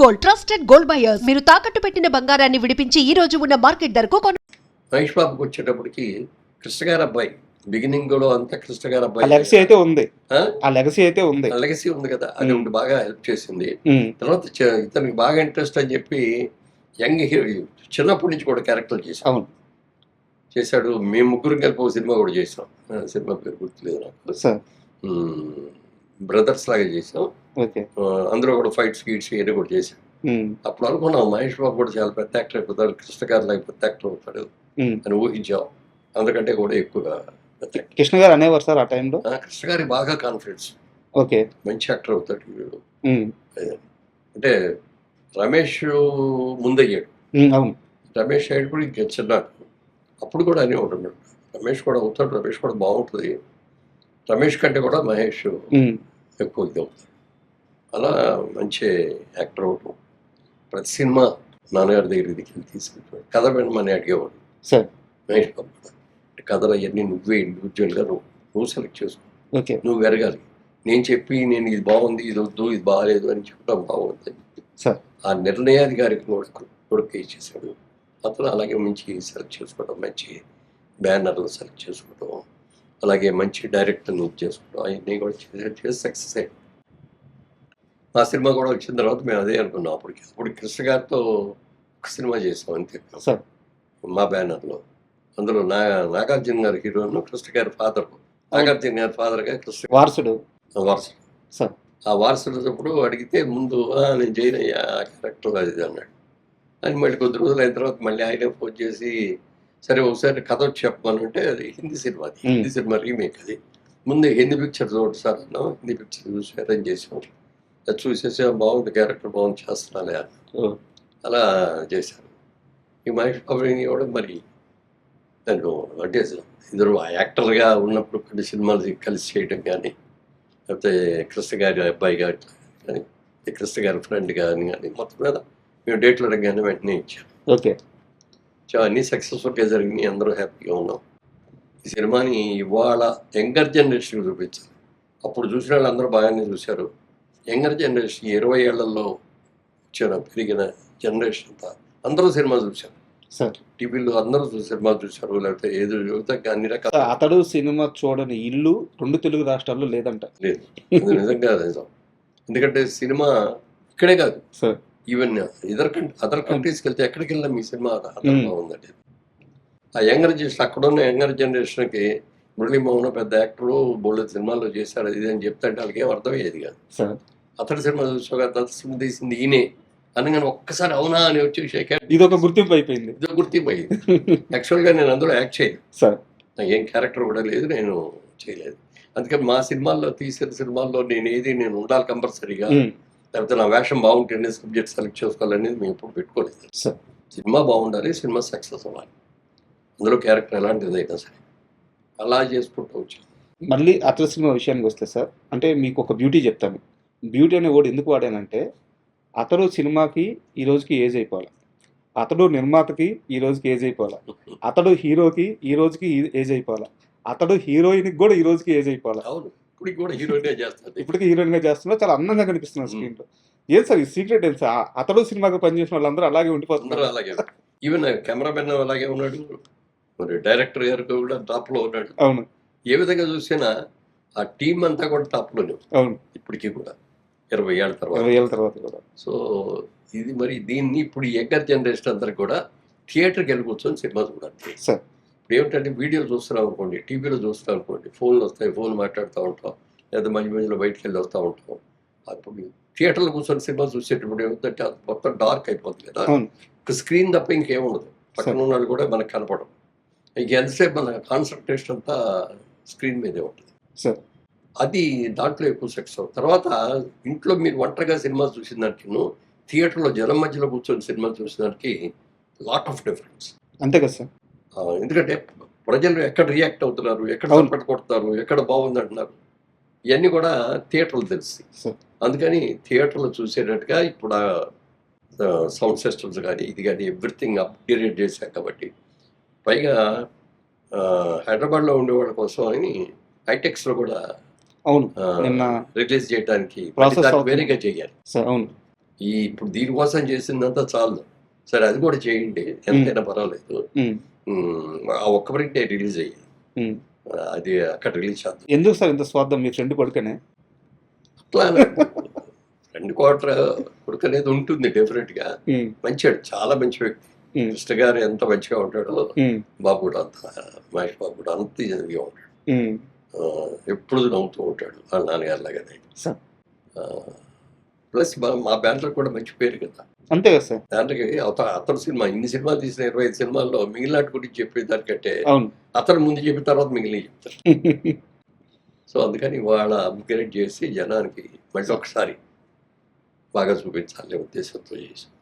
Gold, trusted gold buyers. మీరు తాకట్టు పెట్టిన బంగారాన్ని విడిపించి ఈ రోజు ఉన్న మార్కెట్ ధరకు మహేష్ బాబుకి వచ్చేటప్పటికి కృష్ణ గారి అబ్బాయి బిగినింగ్ లో అంతా కృష్ణ గారి ఆ అబ్బాయి లెగసీ అయితే ఉంది. ఆ? ఆ లెగసీ అయితే ఉంది. లెగసీ ఉంది కదా, అది ఒకటి బాగా హెల్ప్ చేసింది. ఉమ్, తర్వాత ఇతనికి బాగా ఇంట్రెస్ట్ అని చెప్పి యంగ్ హీరో చిన్నప్పటి నుంచి కూడా క్యారెక్టర్ అవును చేశాడు. మేము ముగ్గురు కలిపి ఒక సినిమా కూడా చేసాం. సినిమా పేరు గుర్తులేదు నాకు. సార్. బ్రదర్స్ లాగా చేసాం. ఓకే. అందులో కూడా ఫైట్స్ గీట్స్ ఇవన్నీ కూడా చేసాం. ఉమ్, అప్పుడు అనుకున్నాం మహేష్ బాబు కూడా చాలా పెద్ద యాక్టర్ అయిపోతాడు, కృష్ణ గారు లాగా పెద్ద యాక్టర్ అవుతాడు ఉమ్. అని ఊహించాం. అందుకంటే కూడా ఎక్కువగా పెద్ద యాక్టర్. కృష్ణ గారు అనేవారు సార్ ఆ టైంలో. కృష్ణ గారికి బాగా కాన్ఫిడెన్స్, ఓకే. మంచి యాక్టర్ అవుతాడు వీడు. ఉమ్, అంటే రమేష్ ముందయ్యాడు. అవును. రమేష్ అయ్యాడు కూడా ఇంకా చిన్నాడు. అప్పుడు కూడా అని ఉంటాడు, రమేష్ కూడా అవుతాడు, రమేష్ కూడా బాగుంటుంది, రమేష్ కంటే కూడా మహేష్ ఉమ్, ఎక్కువ ఇది అవుతాడు. అలా మంచి యాక్టర్ అవటం. ప్రతి సినిమా నాన్నగారి దగ్గరికి దిగి తీసుకెళ్ళిపోయాడు. కథ వినమని అడిగేవాడు సార్. మహేష్ బాబు కూడా. కథలు అవన్నీ నువ్వే ఇండివిజువల్గా నువ్వు సెలెక్ట్ చేసుకో, ఓకే. నువ్వు ఎరగాలి. నేను చెప్పి నేను ఇది బాగుంది, ఇది వద్దు, ఇది బాగాలేదు అని చెప్పడం బాగుంది సార్. ఆ నిర్ణయాధికారికి కొడుకు ఇచ్చేసాడు. అతను అలాగే మంచి సెలెక్ట్ చేసుకోవడం, మంచి బ్యానర్లు సెలెక్ట్ చేసుకోవడం, అలాగే మంచి డైరెక్టర్ని చేసుకోవడం, అవన్నీ కూడా చేసి సక్సెస్ అయ్యాడు. మా సినిమా కూడా వచ్చిన తర్వాత మేము అదే అనుకున్నాం. అప్పుడు కృష్ణ గారితో ఒక సినిమా చేసాం అంతే సార్. మా బ్యానర్లో. అందులో నాగార్జున గారి హీరోను, కృష్ణ గారి ఫాదర్, నాగార్జున గారి ఫాదర్గా కృష్ణ వారసుడు వారసుడు. సార్. ఆ వారసుడు అడిగితే ముందు నేను చేయను అయ్యా క్యారెక్టర్ అది ఇది అన్నాడు. అని మళ్ళీ కొద్ది రోజులు అయిన తర్వాత మళ్ళీ ఆయనే ఫోన్ చేసి సరే ఒకసారి కథ వచ్చి చెప్పమనంటే అది హిందీ సినిమా, అది హిందీ సినిమా రీమేక్. అది ముందు హిందీ పిక్చర్ చూడండి సార్ అన్నాం. హిందీ పిక్చర్ చూసి అరేంజ్ చేసాం. అది చూసేసి బాగుంది, క్యారెక్టర్ బాగుంది, చేస్తున్నాలే అన్న. అలా చేశాను. ఈ మహేష్ బాబుని కూడా మరి నేను అంటే ఇద్దరు యాక్టర్గా ఉన్నప్పుడు కొన్ని సినిమాలు కలిసి చేయడం కానీ, లేకపోతే కృష్ణ గారి అబ్బాయి కానీ, కృష్ణ గారి ఫ్రెండ్ కానీ మొత్తం మీద మేము డేట్లు అడగగానే వెంటనే ఇచ్చాం. ఓకే. అన్నీ సక్సెస్ఫుల్గా జరిగినాయి, అందరూ హ్యాపీగా ఉన్నాం. ఈ సినిమాని ఇవాళ యంగర్ జనరేషన్ చూపించాలి. అప్పుడు చూసిన వాళ్ళు అందరూ బాగానే చూశారు. యంగర్ జనరేషన్ 20 ఏళ్లలో వచ్చిన పెరిగిన జనరేషన్ అంతా అందరూ సినిమా చూశారు. సార్. టీవీలో అందరూ సినిమా చూశారు, లేకపోతే ఏదో యువతకి అన్ని రకాల. అతడు సినిమా చూడని ఇల్లు 2 తెలుగు రాష్ట్రాల్లో లేదంట. లేదు, అది నిజంగా నిజం. ఎందుకంటే సినిమా ఇక్కడే కాదు, సార్, ఈవెన్ అదర్ కంట్రీస్కి వెళ్తే ఎక్కడికి వెళ్ళినా మీ సినిమా బాగుందండి. ఆ యంగర్ జనరేషన్, అక్కడున్న యంగర్ జనరేషన్కి మురళీమోహన్ పెద్ద యాక్టరు, బోల్డ్ సినిమాల్లో చేశారు ఇది అని చెప్తే వాళ్ళకి ఏం అర్థమయ్యేది కాదు. సార్. అతడి సినిమా చూసాక సినిమా తీసింది ఈయనే అనగానే ఒక్కసారి అవునా అని వచ్చి షేక్ హ్యాండ్. ఇది ఒక గుర్తింపు అయిపోయింది. ఇది గుర్తింపు అయింది. యాక్చువల్గా నేను అందులో యాక్ట్ చేయలేదు సార్. నాకు ఏం క్యారెక్టర్ కూడా లేదు, నేను చేయలేదు. అందుకని మా సినిమాల్లో తీసిన సినిమాల్లో నేను ఉండాలి కంపల్సరీగా, లేకపోతే నా వేషం బాగుంటేనే సబ్జెక్ట్ సెలెక్ట్ చేసుకోవాలనేది మేము ఎప్పుడు పెట్టుకోలేదు. సార్. సినిమా బాగుండాలి, సినిమా సక్సెస్ అవ్వాలి, అందులో క్యారెక్టర్ ఎలాంటిది అయినా సరే అలా చేసుకుంటూ వచ్చాను. మళ్ళీ అతడి సినిమా విషయానికి వస్తే సార్, అంటే మీకు ఒక బ్యూటీ చెప్తాను. బ్యూటీ అనే వర్డ్ ఎందుకు వాడానంటే, అతడు సినిమాకి ఈ రోజుకి ఏజ్ అయిపోవాలి, అతడు నిర్మాతకి ఈ రోజుకి ఏజ్ అయిపోవాలి, అతడు హీరోకి ఈ రోజుకి ఏజ్ అయిపోవాలి, అతడు హీరోయిన్కి కూడా ఈ రోజుకి ఏజ్ అయిపోవాలి. అవును, ఇప్పటికి కూడా హీరోయిన్గా చేస్తాను. ఇప్పటికీ హీరోయిన్గా చేస్తున్నా, చాలా అందంగా కనిపిస్తున్నారు స్క్రీన్లో. ఏం సార్ ఈ సీక్రెట్ ఏంటి సార్? అతడు సినిమాకి పనిచేసిన వాళ్ళందరూ అలాగే ఉండిపోతున్నారు. అలాగే, ఈవెన్ కెమెరామెన్ అలాగే ఉన్నాడు, మరి డైరెక్టర్ గారు కూడా టాప్లో ఉన్నాడు. అవును. ఏ విధంగా చూసినా ఆ టీం అంతా కూడా టాప్లోనే. అవును. ఇప్పటికీ కూడా 20 ఏళ్ళ తర్వాత కూడా. సో ఇది మరి దీన్ని ఇప్పుడు యంగర్ జనరేషన్ అందరికి కూడా థియేటర్కి వెళ్ళి కూర్చొని సినిమా చూడాలి. సార్. ఇప్పుడు ఏమిటంటే వీడియో చూస్తున్నాం అనుకోండి, టీవీలో చూస్తున్నాం అనుకోండి, ఫోన్లు వస్తాయి, ఫోన్ మాట్లాడుతూ ఉంటాం, లేదా మధ్యలో బయటికి వెళ్ళి వస్తూ ఉంటాం. అప్పుడు థియేటర్లో కూర్చొని సినిమా చూసేటప్పుడు ఏమిటంటే అది మొత్తం డార్క్ అయిపోతుంది కదా, స్క్రీన్ తప్ప ఇంకేముండదు, పక్కన ఉన్నాడు కూడా మనకు కనపడదు. ఇంక ఎంతసేపు మన కాన్సన్ట్రేషన్ అంతా స్క్రీన్ మీదే ఉంటుంది. సార్. అది దాంట్లో ఎక్కువ సక్సెస్ అవుతుంది. తర్వాత ఇంట్లో మీరు ఒంటరిగా సినిమా చూసిన దానికి, థియేటర్లో జనం మధ్యలో కూర్చొని సినిమా చూసిన దానికి లాట్ ఆఫ్ డిఫరెన్స్. అంతే కదా సార్. ఎందుకంటే ప్రజలు ఎక్కడ రియాక్ట్ అవుతున్నారు, ఎక్కడ చప్పట్లు కొడుతున్నారు, ఎక్కడ బాగుంది అంటున్నారు, ఇవన్నీ కూడా థియేటర్లు తెలుస్తాయి. అందుకని థియేటర్లో చూసేటట్టుగా ఇప్పుడు సౌండ్ సిస్టమ్స్ కానీ ఇది కానీ ఎవ్రీథింగ్ అప్గ్రేడ్ చేశారు. కాబట్టి పైగా హైదరాబాద్లో ఉండేవాళ్ళ కోసం అని హైటెక్స్లో కూడా అవును, రిలీజ్ చేయడానికి వేరేగా చేయాలి. అవును. ఇప్పుడు దీనికోసం చేసిందంతా చాలు, సరే అది కూడా చేయండి, ఎంతైనా పర్వాలేదు. ఉమ్, ఆ ఒక్క ప్రింటే రిలీజ్ అయ్యింది, ఉమ్. అది అక్కడ రిలీజ్ చేద్దాం. ఎందుకు సార్ ఇంత స్వార్థం మీ ఫ్రెండ్ కొడుకనే? అట్లా 2 కోట్ల కొడుకు అనేది ఉంటుంది డెఫినెట్గా. ఉమ్, మంచివాడు, చాలా మంచి వ్యక్తి. ఉమ్, కృష్ణ గారు ఎంత మంచిగా ఉంటాడో ఉమ్, బాబు కూడా అంత, మహేష్ బాబు కూడా అంత ఇదిగా ఉంటాడు. ఉమ్. ఎప్పుడు నవ్వుతూ ఉంటాడు వాళ్ళ నాన్నగారు లాగానే. సార్ ప్లస్ మా బ్యానర్ కూడా మంచి పేరు కదా. అంతే కదా సార్. దాంట్లోకి అతను సినిమా, ఇన్ని సినిమాలు తీసిన 25 సినిమాల్లో మిగిలిన గురించి చెప్పేదానికంటే అవును. అతను ముందు చెప్పిన తర్వాత మిగిలిన చెప్తారు. సో అందుకని వాళ్ళ అప్గ్రేడ్ చేసి జనానికి మళ్ళీ ఒకసారి బాగా చూపించాలనే ఉద్దేశంతో చేసాం.